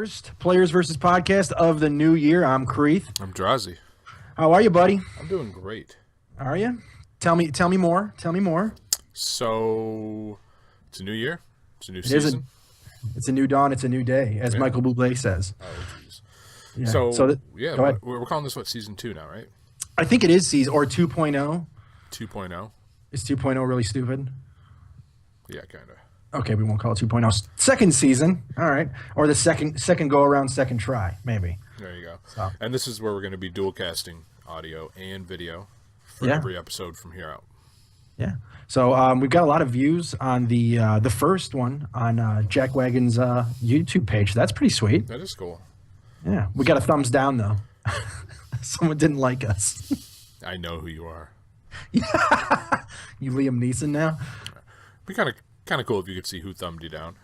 first Players versus podcast of the new year. I'm Creeth. I'm Drazi. How are you, buddy? I'm doing great. Are you? Tell me more. Tell me more. So, it's a new year. It's a new season. It's a new dawn. It's a new day, as Michael Bublé says. Oh, jeez. Yeah. Go ahead. We're calling this, season 2 now, right? I think it is season, or 2.0. 2.0. Is 2.0 really stupid? Yeah, kind of. Okay, we won't call it 2.0. Second season, all right. Or the second go-around, second try, maybe. There you go. So. And this is where we're going to be dual casting audio and video for every episode from here out. Yeah. So we've got a lot of views on the first one on Jack-Wagon's YouTube page. That's pretty sweet. That is cool. Yeah. We got a thumbs down, though. Someone didn't like us. I know who you are. Yeah. You Liam Neeson now? It'd be kind of cool if you could see who thumbed you down.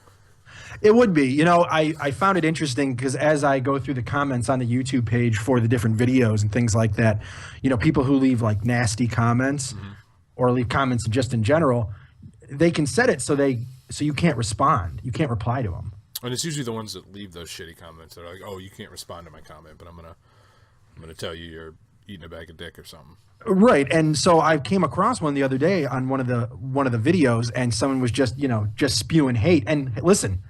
It would be. You know, I found it interesting because as I go through the comments on the YouTube page for the different videos and things like that, you know, people who leave like nasty comments or leave comments just in general, they can set it so you can't respond. You can't reply to them. And it's usually the ones that leave those shitty comments that are like, "Oh, you can't respond to my comment, but I'm gonna tell you you're eating a bag of dick or something." Right. And so I came across one the other day on one of the videos, and someone was just spewing hate. And listen,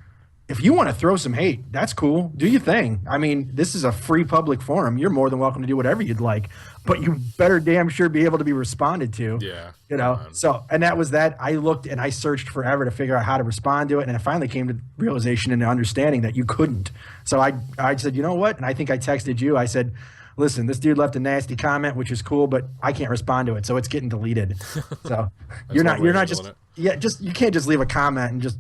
if you want to throw some hate, that's cool. Do your thing. I mean, this is a free public forum. You're more than welcome to do whatever you'd like, but you better damn sure be able to be responded to. Yeah. You know, so, and that was that. I looked and I searched forever to figure out how to respond to it. And I finally came to the realization and understanding that you couldn't. So I said, you know what? And I think I texted you. I said, listen, this dude left a nasty comment, which is cool, but I can't respond to it, so it's getting deleted. So you're not just you can't just leave a comment and just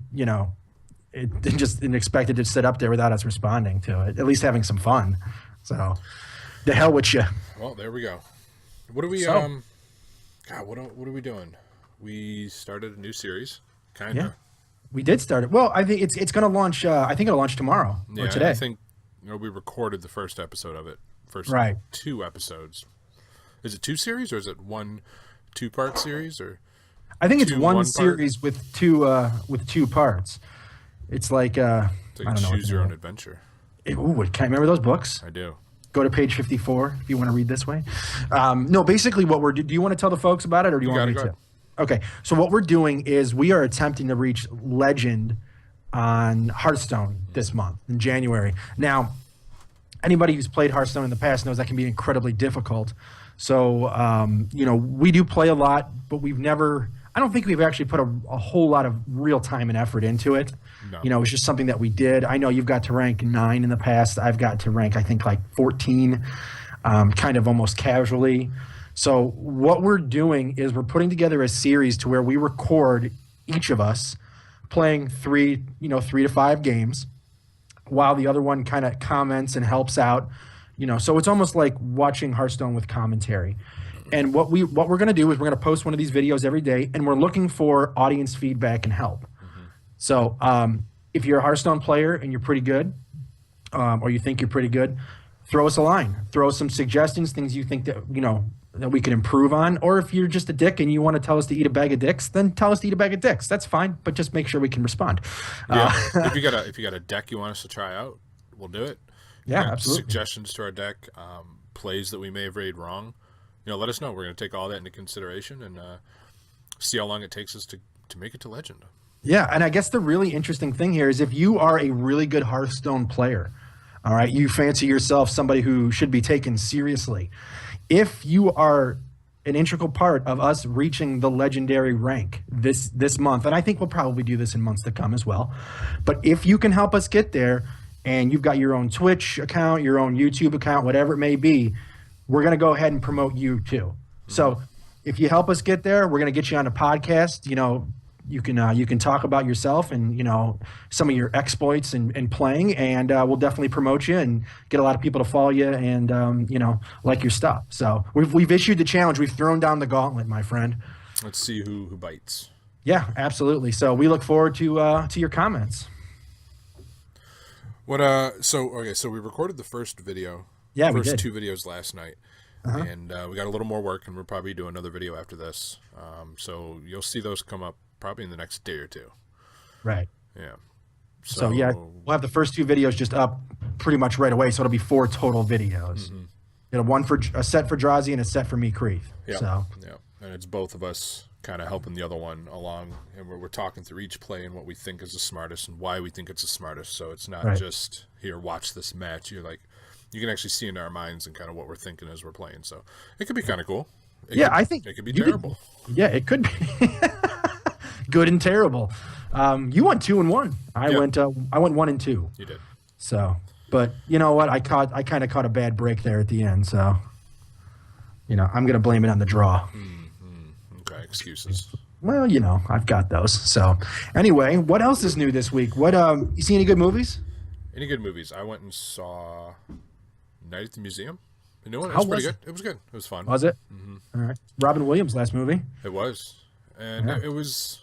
and expect it to sit up there without us responding to it. At least having some fun. So the hell with you. Well, there we go. What are we what are we doing? We started a new series, kind of. Yeah, we did start it. Well, I think it's going to launch. I think it'll launch tomorrow or today. I think we recorded the first episode of it. First 2 episodes. Is it 2 series or is it 1 2-part series or? I think it's one series with two parts. It's like I don't know. Choose Your Own Adventure. Can I remember those books? I do. Go to page 54 if you want to read this way. No, basically what we're do you want to tell the folks about it or do you want me to? Okay, so what we're doing is we are attempting to reach Legend on Hearthstone this month in January. Now, anybody who's played Hearthstone in the past knows that can be incredibly difficult. So, we do play a lot, but I don't think we've actually put a whole lot of real time and effort into it. No. You know, it's just something that we did. I know you've got to rank 9 in the past. I've got to rank, I think, like 14, kind of almost casually. So what we're doing is we're putting together a series to where we record each of us playing 3 to 5 games, while the other one kind of comments and helps out, so it's almost like watching Hearthstone with commentary. And what we're going to do is we're going to post one of these videos every day, and we're looking for audience feedback and help. So if you're a Hearthstone player and you're pretty good, or you think you're pretty good, throw us a line, throw us some suggestions, things you think that that we can improve on. Or if you're just a dick and you want to tell us to eat a bag of dicks, then tell us to eat a bag of dicks. That's fine, but just make sure we can respond. Yeah. If you got a deck you want us to try out, we'll do it. Yeah, absolutely. Suggestions to our deck, plays that we may have raid wrong. Let us know. We're going to take all that into consideration and see how long it takes us to make it to Legend. Yeah, and I guess the really interesting thing here is if you are a really good Hearthstone player, all right, you fancy yourself somebody who should be taken seriously. If you are an integral part of us reaching the legendary rank this month, and I think we'll probably do this in months to come as well, but if you can help us get there and you've got your own Twitch account, your own YouTube account, whatever it may be, we're going to go ahead and promote you too. So if you help us get there, we're going to get you on a podcast. You can talk about yourself and some of your exploits and playing, and we'll definitely promote you and get a lot of people to follow you and like your stuff. So we've issued the challenge. We've thrown down the gauntlet, my friend. Let's see who bites. Yeah, absolutely. So we look forward to your comments. So we recorded the first video. Yeah, we did. First 2 videos last night. And we got a little more work, and we'll probably do another video after this. So you'll see those come up probably in the next day or 2. Right. Yeah. So yeah, we'll have the first 2 videos just up pretty much right away. So it'll be 4 total videos. Mm-hmm. It'll one for a set for Drazi and a set for me, Creef. Yeah. So yeah, and it's both of us kind of helping the other one along, and we're talking through each play and what we think is the smartest and why we think it's the smartest. So it's not just here, watch this match. You're like, you can actually see into our minds and kind of what we're thinking as we're playing. So it could be kind of cool. I think it could be terrible. It could be good and terrible. You went 2-1. I went 1-2. You did. So, but you know what? I kind of caught a bad break there at the end. So, I'm gonna blame it on the draw. Okay, excuses. Well, I've got those. So, anyway, what else is new this week? What you see any good movies? Any good movies? I went and saw Night at the Museum. The new one. It How was pretty was good. It was good. It was fun. Was it? Mm-hmm. All right. Robin Williams' last movie. It was, and it was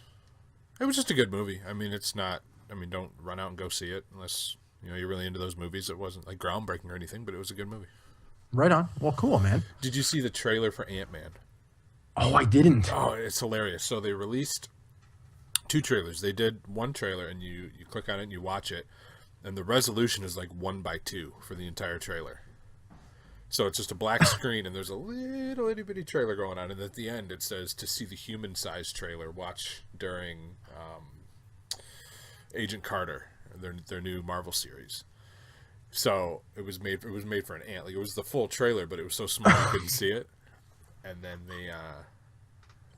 just a good movie. I mean, it's not. I mean, don't run out and go see it unless you're really into those movies. It wasn't like groundbreaking or anything, but it was a good movie. Right on. Well, cool, man. Did you see the trailer for Ant-Man? Oh, I didn't. Oh, it's hilarious. So they released 2 trailers. They did one trailer, and you click on it and you watch it, and the resolution is like 1:2 for the entire trailer. So it's just a black screen, and there's a little itty bitty trailer going on, and at the end it says to see the human-sized trailer, watch during Agent Carter, their new Marvel series. So it was made for an ant. Like, it was the full trailer, but it was so small you couldn't see it. And then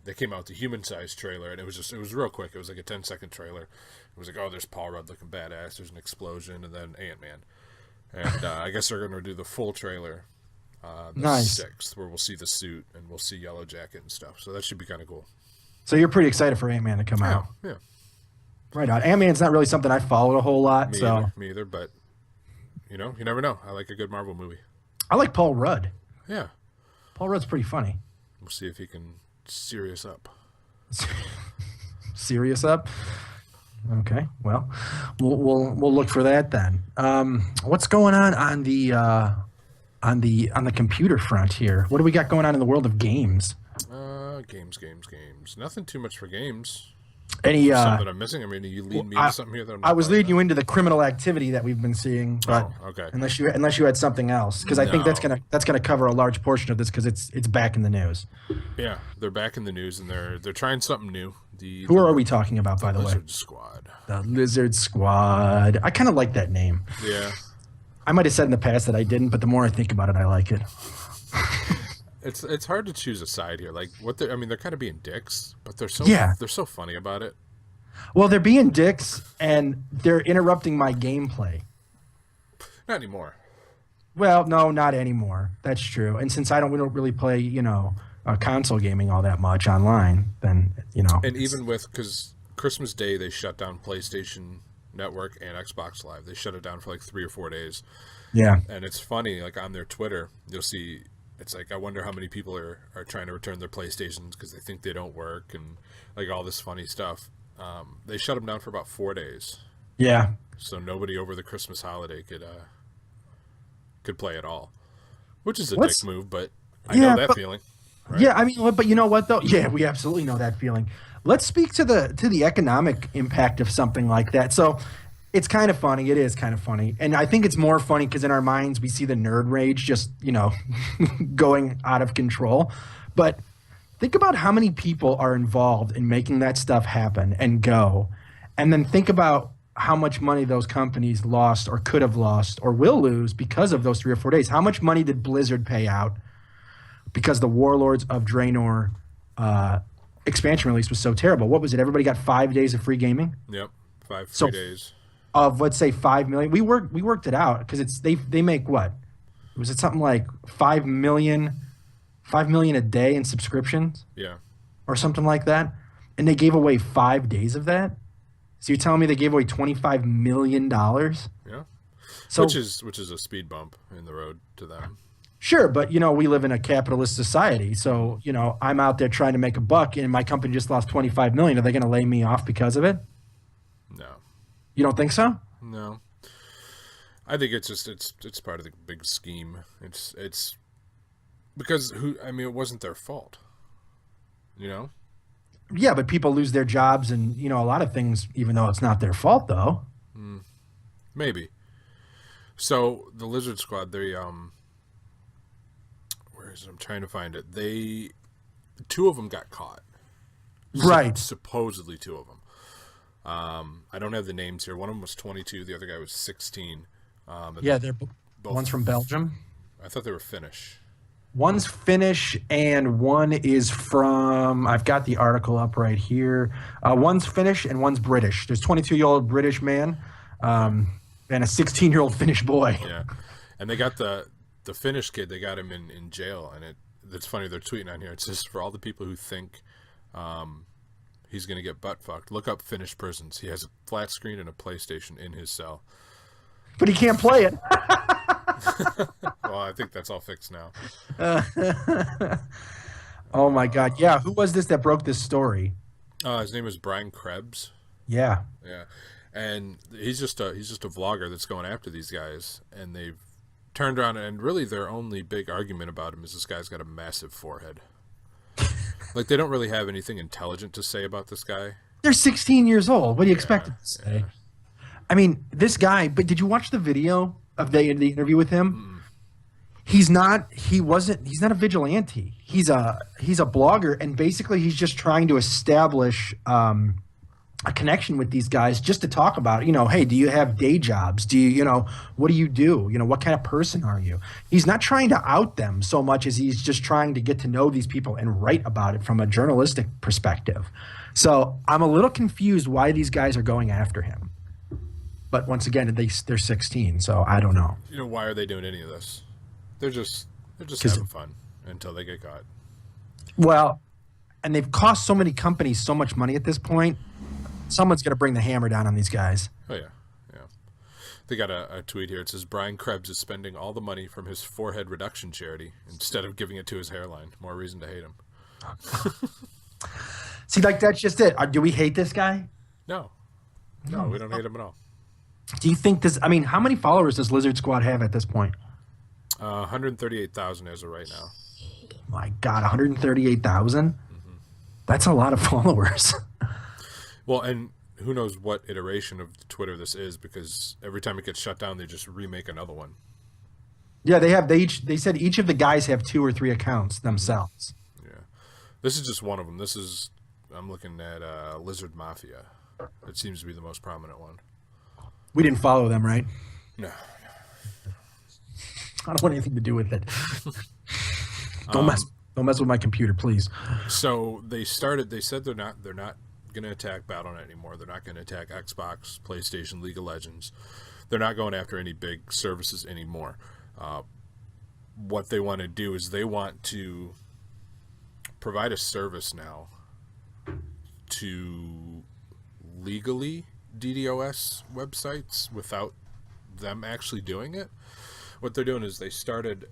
they came out with the human-sized trailer, and it was real quick. It was like a 10-second trailer. It was like, oh, there's Paul Rudd looking badass. There's an explosion, and then Ant-Man. And I guess they're going to do the full trailer. The 6th, where we'll see the suit and we'll see Yellow Jacket and stuff. So that should be kind of cool. So you're pretty excited for Ant-Man to come out. Yeah. Right on. Ant-Man's not really something I followed a whole lot. Me either, but you never know. I like a good Marvel movie. I like Paul Rudd. Yeah. Paul Rudd's pretty funny. We'll see if he can serious up. Serious up? Okay. Well, we'll look for that then. What's going on the computer front here? What do we got going on in the world of games? Games. Nothing too much for games. Any something I'm missing? I mean, you lead me into something here that I'm not I was leading you into the criminal activity that we've been seeing, but okay. Unless you had something else, because I think that's gonna cover a large portion of this, because it's back in the news. Yeah, they're back in the news, and they're trying something new. Who are we talking about, by the way? Lizard Squad. The Lizard Squad. I kind of like that name. Yeah. I might have said in the past that I didn't, but the more I think about it, I like it. It's hard to choose a side here. Like, they're kind of being dicks, but they're so funny about it. Well, they're being dicks, and they're interrupting my gameplay. Not anymore. Well, no, not anymore. That's true. And since we don't really play, console gaming all that much online, then And even because Christmas Day they shut down PlayStation Network and Xbox Live. They shut it down for like 3 or 4 days. Yeah. And it's funny, like on their Twitter, you'll see. It's like, I wonder how many people are trying to return their PlayStations because they think they don't work, and like all this funny stuff. They shut them down for about 4 days. Yeah. So nobody over the Christmas holiday could play at all, which is a dick move, but I know that feeling. Right? Yeah, I mean, but you know what though? Yeah, we absolutely know that feeling. Let's speak to the economic impact of something like that. So it's kind of funny. It is kind of funny. And I think it's more funny because in our minds, we see the nerd rage just, going out of control. But think about how many people are involved in making that stuff happen and go. And then think about how much money those companies lost or could have lost or will lose because of those 3 or 4 days. How much money did Blizzard pay out because the Warlords of Draenor expansion release was so terrible? What was it? Everybody got 5 days of free gaming? Yep, 5 free days. Of, let's say, 5 million. We worked it out because they make what? Was it something like 5 million a day in subscriptions? Yeah. Or something like that. And they gave away 5 days of that? So you're telling me they gave away $25 million? Yeah. So, which is a speed bump in the road to them. Sure, but we live in a capitalist society. So, I'm out there trying to make a buck and my company just lost $25 million. Are they going to lay me off because of it? No. You don't think so? No. I think it's just it's part of the big scheme. It's because it wasn't their fault. Yeah, but people lose their jobs and a lot of things, even though it's not their fault though. Maybe. So the Lizard Squad, they where is it? I'm trying to find it. Two of them got caught. Right. Supposedly two of them. I don't have the names here. One of them was 22. The other guy was 16. Yeah, they're both. One's from Belgium. I thought they were Finnish. One's Finnish and one is from, I've got the article up right here. One's Finnish and one's British. There's a 22-year-old British man and a 16-year-old Finnish boy. Yeah. And they got the Finnish kid, they got him in jail. And it's funny, they're tweeting on here. It says, for all the people who think he's going to get butt fucked, look up Finnish prisons. He has a flat screen and a PlayStation in his cell. But he can't play it. Well, I think that's all fixed now. Oh my God! Yeah, who was this that broke this story? His name is Brian Krebs. Yeah, and he's just a vlogger that's going after these guys, and they've turned around, and really their only big argument about him is this guy's got a massive forehead. Like, they don't really have anything intelligent to say about this guy. They're 16 years old. What do you expect to say? Yeah. I mean, this guy. But did you watch the video of the interview with him? Mm. He's not a vigilante. He's a blogger, and basically he's just trying to establish a connection with these guys just to talk about, hey, do you have day jobs? Do you, what do you do? What kind of person are you? He's not trying to out them so much as he's just trying to get to know these people and write about it from a journalistic perspective. So I'm a little confused why these guys are going after him. But once again, they're 16, so I don't know. Why are they doing any of this? They're just having fun until they get caught. Well, and they've cost so many companies so much money at this point. Someone's going to bring the hammer down on these guys. Oh, yeah. They got a tweet here. It says, Brian Krebs is spending all the money from his forehead reduction charity instead of giving it to his hairline. More reason to hate him. See, that's just it. Do we hate this guy? No, we don't hate him at all. Do you think this? I mean, how many followers does Lizard Squad have at this point? 138,000 as of right now. Oh my God, 138,000? Mm-hmm. That's a lot of followers. Well, and who knows what iteration of Twitter this is, because every time it gets shut down, they just remake another one. Yeah, they said each of the guys have 2 or 3 accounts themselves. Yeah, this is just one of them. I'm looking at Lizard Mafia. It seems to be the most prominent one. We didn't follow them, right? No. I don't want anything to do with it. Don't mess with my computer, please. So they said they're not going to attack Battle.net anymore. They're not going to attack Xbox, PlayStation, League of Legends. They're not going after any big services anymore. What they want to do is they want to provide a service now to legally DDoS websites without them actually doing it. What they're doing is they started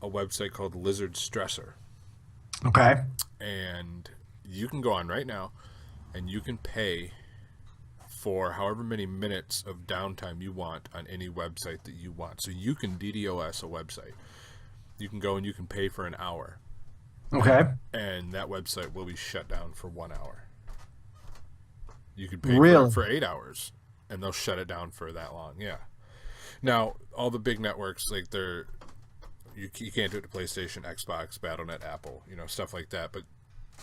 a website called Lizard Stressor. Okay. And you can go on right now and you can pay for however many minutes of downtime you want on any website that you want. So you can DDoS a website. You can go and you can pay for an hour. Okay. And that website will be shut down for 1 hour. You could pay for 8 hours, and they'll shut it down for that long. Yeah. Now, all the big networks, like you can't do it to PlayStation, Xbox, Battle.net, Apple, stuff like that. But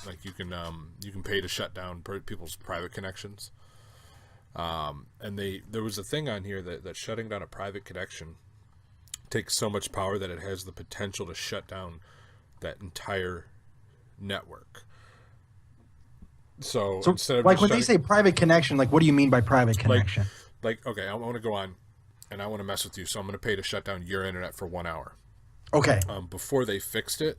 like you can pay to shut down people's private connections. And there was a thing on here that shutting down a private connection takes so much power that it has the potential to shut down that entire network. So instead of like when they say private connection, like what do you mean by private connection? Like okay, I want to go on and I want to mess with you, so I'm going to pay to shut down your internet for 1 hour. Okay. Before they fixed it,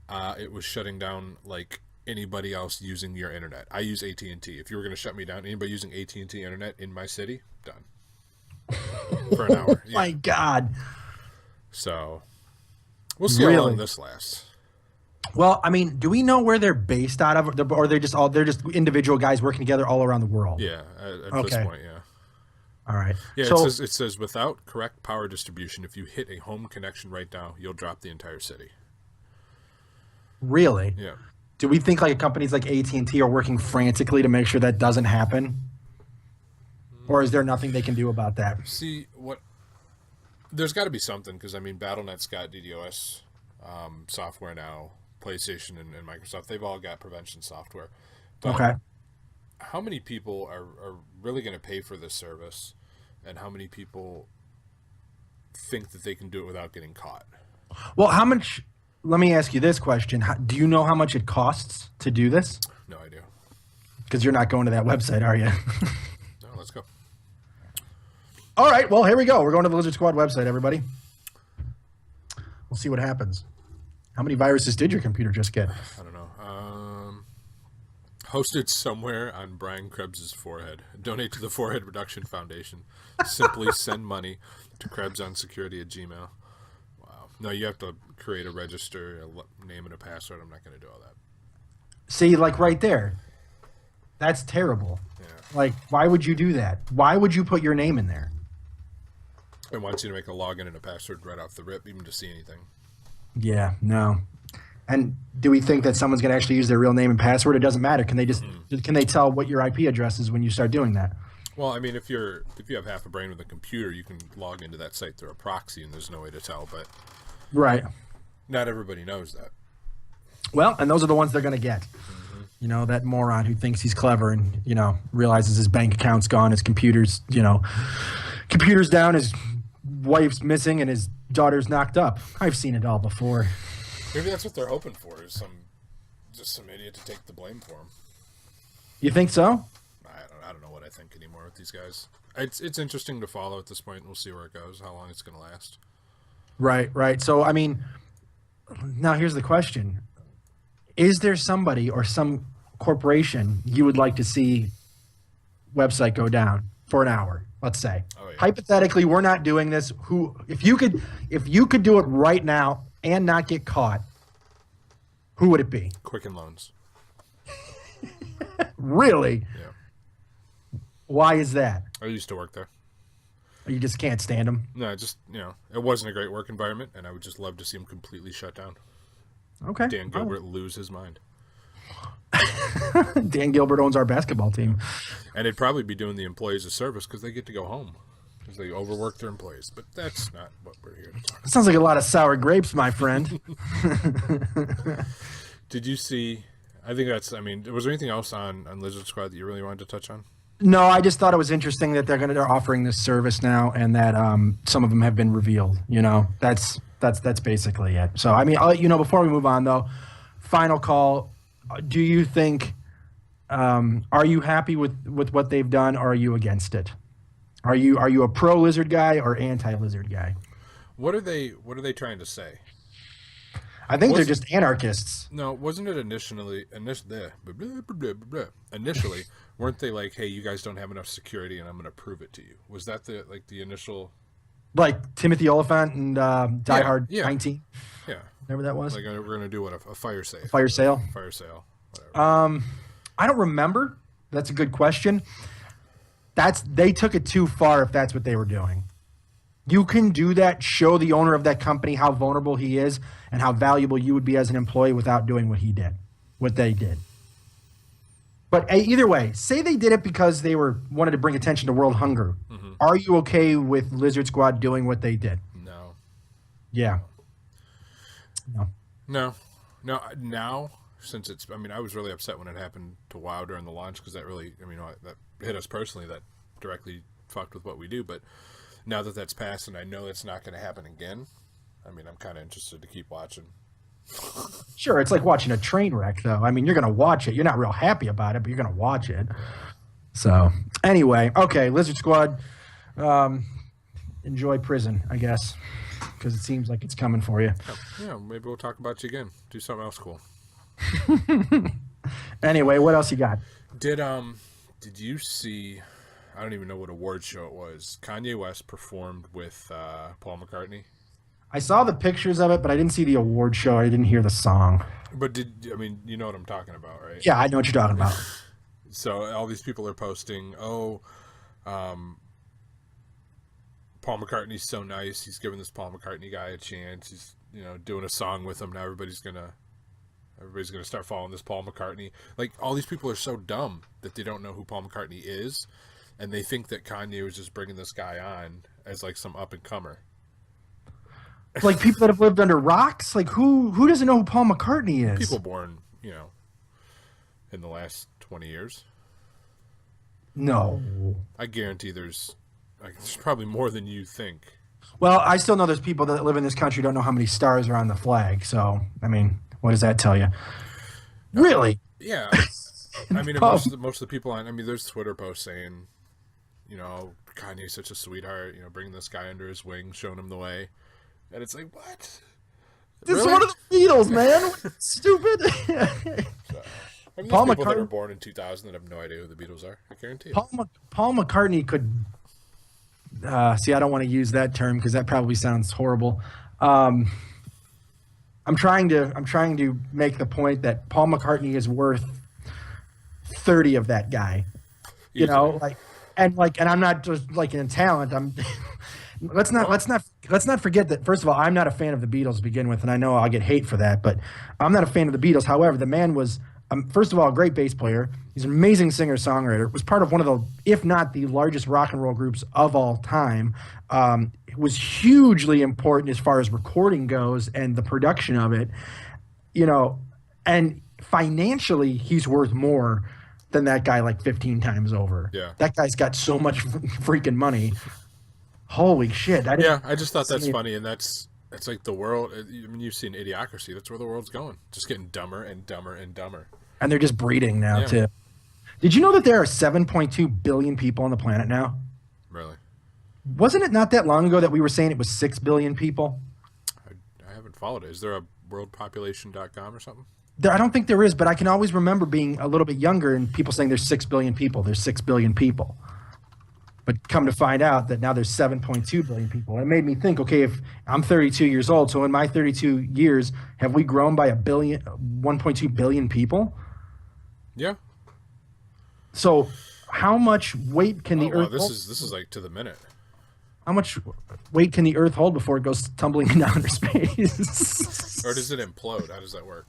it was shutting down like anybody else using your internet. I use AT&T. If you were going to shut me down, anybody using AT&T internet in my city, done for an hour. Yeah. My God. So we'll see how long this lasts. Well, I mean, do we know where they're based out of, or they're just individual guys working together all around the world? Yeah, at this point, yeah. All right. Yeah, so, it says without correct power distribution, if you hit a home connection right now, you'll drop the entire city. Really? Yeah. Do we think like companies like AT&T are working frantically to make sure that doesn't happen? Or is there nothing they can do about that? See, there's got to be something, because, I mean, BattleNet's got DDoS software now, PlayStation and Microsoft, they've all got prevention software. But okay. How many people are really going to pay for this service, and how many people think that they can do it without getting caught? Well, how much... Let me ask you this question. Do you know how much it costs to do this? No idea. Because you're not going to that website, are you? No, let's go. All right, well, here we go. We're going to the Lizard Squad website, everybody. We'll see what happens. How many viruses did your computer just get? I don't know. Hosted somewhere on Brian Krebs' forehead. Donate to the Forehead Reduction Foundation. Simply send money to krebsonsecurity@gmail. Wow. No, you have to create a register, a name, and a password. I'm not going to do all that. See, like right there. That's terrible. Yeah. Like, why would you do that? Why would you put your name in there? It wants you to make a login and a password right off the rip, even to see anything. Yeah, no. And do we think that someone's going to actually use their real name and password? It doesn't matter. Can they just can they tell what your IP address is when you start doing that? Well, I mean, if you have half a brain with a computer, you can log into that site through a proxy, and there's no way to tell. But right, not everybody knows that. Well, and those are the ones they're going to get. Mm-hmm. You know, that moron who thinks he's clever and realizes his bank account's gone, his computer's down, his wife's missing, and his daughter's knocked up. I've seen it all before. Maybe that's what they're hoping for, is some idiot to take the blame for him. You think so? I don't know what I think anymore with these guys. It's interesting to follow at this point. We'll see where it goes, how long it's going to last. Right. So, I mean, now here's the question. Is there somebody or some corporation you would like to see website go down for an hour, let's say? Oh, yeah. Hypothetically, we're not doing this. If you could do it right now and not get caught, who would it be? Quicken Loans. Really? Yeah. Why is that? I used to work there. You just can't stand them? No, it wasn't a great work environment, and I would just love to see them completely shut down. Okay. Dan Gilbert lose his mind. Dan Gilbert owns our basketball team. And they'd probably be doing the employees a service because they get to go home. Because they overwork their employees. But that's not what we're here to talk about. Sounds like a lot of sour grapes, my friend. Did you see... was there anything else on Lizard Squad that you really wanted to touch on? No, I just thought it was interesting that they're offering this service now, and that some of them have been revealed. That's basically it. So, I mean, I'll let you know before we move on, though. Final call. Do you think? Are you happy with what they've done, or are you against it? Are you a pro lizard guy or anti lizard guy? What are they trying to say? I think they're just anarchists. No, wasn't it initially, weren't they like, hey, you guys don't have enough security and I'm going to prove it to you? Was that the initial... Like Timothy Oliphant and Die Hard 19? Yeah. Whatever that was? Like, we're going to do what? A fire sale? Fire sale? Fire sale. Whatever. I don't remember. That's a good question. They took it too far if that's what they were doing. You can do that, show the owner of that company how vulnerable he is and how valuable you would be as an employee without doing what they did. But either way, say they did it because they wanted to bring attention to world hunger. Mm-hmm. Are you okay with Lizard Squad doing what they did? No. Yeah. No. Now, since it's... I was really upset when it happened to WoW during the launch because that really... that hit us personally. That directly fucked with what we do, but... Now that that's passed and I know it's not going to happen again, I'm kind of interested to keep watching. Sure, it's like watching a train wreck, though. You're going to watch it. You're not real happy about it, but you're going to watch it. So, anyway, okay, Lizard Squad, enjoy prison, I guess, because it seems like it's coming for you. Yeah, maybe we'll talk about you again. Do something else cool. Anyway, what else you got? Did you see... I don't even know what award show it was. Kanye West performed with Paul McCartney. I saw the pictures of it, but I didn't see the award show. I didn't hear the song. But you know what I'm talking about, right? Yeah, I know what you're talking about. So all these people are posting, Paul McCartney's so nice. He's giving this Paul McCartney guy a chance. He's, doing a song with him. Now everybody's gonna start following this Paul McCartney. Like, all these people are so dumb that they don't know who Paul McCartney is. and they think that Kanye was just bringing this guy on as like some up and comer. Like people that have lived under rocks. Like who doesn't know who Paul McCartney is? People born, in the last 20 years. No, I guarantee there's probably more than you think. Well, I still know there's people that live in this country don't know how many stars are on the flag. So, I mean, what does that tell you? Really? Yeah. I mean, most of the people there's Twitter posts saying, Kanye's such a sweetheart, bringing this guy under his wing, showing him the way. And it's like, what? This really? is one of the Beatles, man. Stupid. So, there's people that are born in 2000 that have no idea who the Beatles are. I guarantee it. Paul McCartney could... see, I don't want to use that term because that probably sounds horrible. I'm trying to make the point that Paul McCartney is worth 30 of that guy. And I'm not just like in talent. Let's not forget that. First of all, I'm not a fan of the Beatles to begin with, and I know I'll get hate for that. But I'm not a fan of the Beatles. However, the man was, first of all, a great bass player. He's an amazing singer-songwriter. Was part of one of the, if not the largest rock and roll groups of all time. It was hugely important as far as recording goes and the production of it. And financially, he's worth more than that guy like 15 times over. Yeah. That guy's got so much freaking money. Holy shit. I just thought that's funny, and it's like the world. I mean, you've seen Idiocracy. That's where the world's going. Just getting dumber and dumber and dumber. And they're just breeding now, too. Did you know that there are 7.2 billion people on the planet now? Really? Wasn't it not that long ago that we were saying it was 6 billion people? I haven't followed it. Is there a worldpopulation.com or something? I don't think there is, but I can always remember being a little bit younger and people saying there's 6 billion people. There's 6 billion people. But come to find out that now there's 7.2 billion people. And it made me think, okay, if I'm 32 years old, so in my 32 years, have we grown by 1.2 billion people? Yeah. So how much weight can the Earth hold? This is like to the minute. How much weight can the Earth hold before it goes tumbling down into space? Or does it implode? How does that work?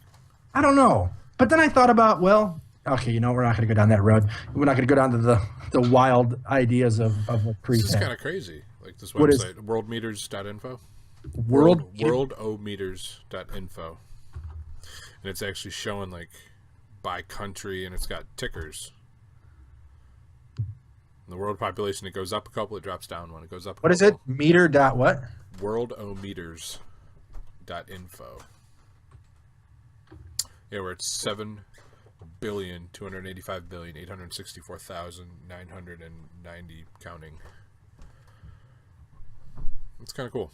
I don't know. But then I thought about, well, okay, we're not going to go down that road. We're not going to go down to the wild ideas of what pre. This is kind of crazy. Like this website, worldmeters.info. Worldometers.info. And it's actually showing like by country, and it's got tickers. And the world population, it goes up a couple, it drops down one. It goes up a couple. What is it? Meter dot what? Worldometers.info. Yeah, we're at 7,285,864,990 counting. It's kind of cool.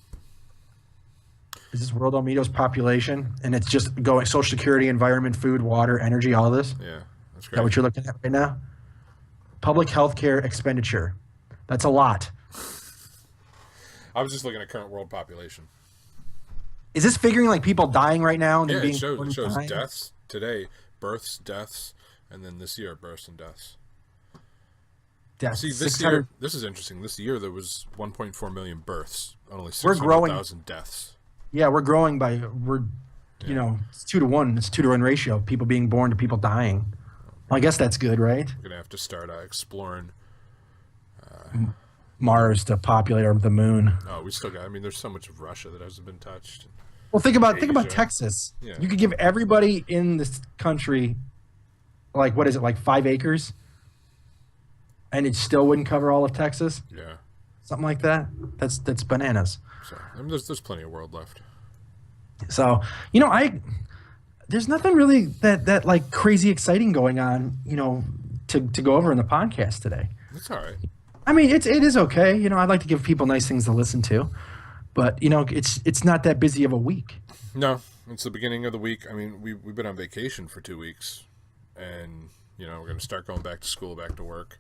Is this Worldometers population? And it's just going Social Security, environment, food, water, energy, all of this? Yeah, that's great. Is that what you're looking at right now? Public health care expenditure. That's a lot. I was just looking at current world population. Is this figuring like people dying right now? And Yeah, being it shows deaths today, births, deaths, and then this year, births and deaths. Deaths. See, this year, this is interesting. This year, there was 1.4 million births, only 600,000 deaths. Yeah, we're growing by, it's 2 to 1. It's 2 to 1 ratio of people being born to people dying. Well, I guess that's good, right? We're going to have to start exploring Mars to populate the moon. Oh, we still got, there's so much of Russia that hasn't been touched. Well, think about Texas. Yeah. You could give everybody in this country, like, what is it, like 5 acres? And it still wouldn't cover all of Texas? Yeah. Something like that? That's bananas. So, there's plenty of world left. So, there's nothing really that like crazy exciting going on, to go over in the podcast today. That's all right. It is okay. I'd like to give people nice things to listen to, but it's not that busy of a week. No, it's the beginning of the week. We've been on vacation for 2 weeks, and we're going to start going back to school, back to work,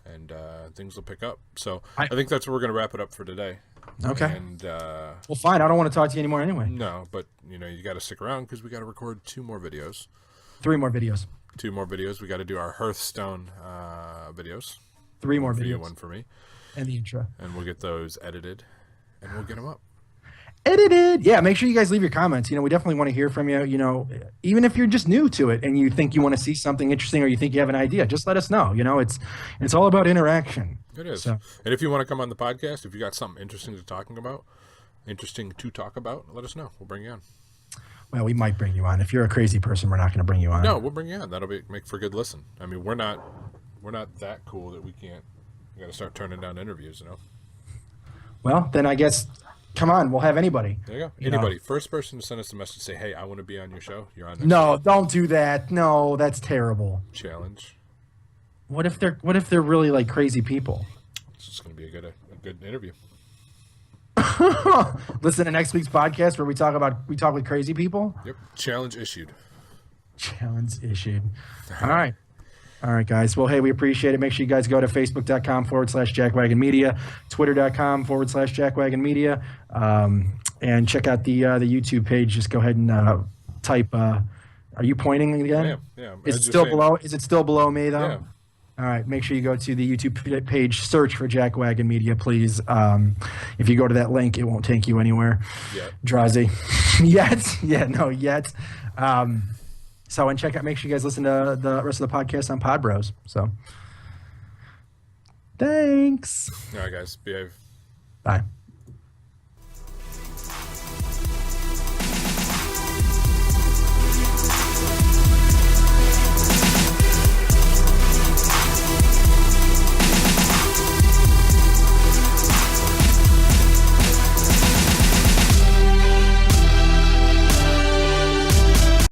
and things will pick up. So I think that's where we're going to wrap it up for today. Okay. And well, fine. I don't want to talk to you anymore anyway. No, but you got to stick around because we got to record 2 more videos. 3 more videos. 2 more videos. We got to do our Hearthstone videos. 3 more for videos. you, 1 for me. And the intro. And we'll get those edited, and we'll get them up. Edited. Yeah, make sure you guys leave your comments. We definitely want to hear from you. Even if you're just new to it and you think you want to see something interesting or you think you have an idea, just let us know. It's all about interaction. It is. So. And if you want to come on the podcast, if you got something interesting to talk about, let us know. We'll bring you on. Well, we might bring you on. If you're a crazy person, we're not going to bring you on. No, we'll bring you on. That'll make for a good listen. I mean, we're not that cool that we can't. We got to start turning down interviews. Well, then I guess. Come on, we'll have anybody. There you go. Anybody. First person to send us a message, say, hey, I want to be on your show. You're on. No, don't do that. No, that's terrible. Challenge. What if they're really like crazy people? It's just going to be a good interview. Listen to next week's podcast where we talk with crazy people. Yep. Challenge issued. All right, guys. Well, hey, we appreciate it. Make sure you guys go to facebook.com/Jack-Wagon Media, twitter.com/Jack-Wagon Media, and check out the YouTube page. Just go ahead and type. Are you pointing again? Yeah. Is it still below me though? Yeah. All right. Make sure you go to the YouTube page. Search for Jack-Wagon Media, please. If you go to that link, it won't take you anywhere. Yet. Drazi. Yet. Yeah. No. Yet. So, and make sure you guys listen to the rest of the podcast on Pod Bros. So, thanks. All right, guys. Behave. Bye.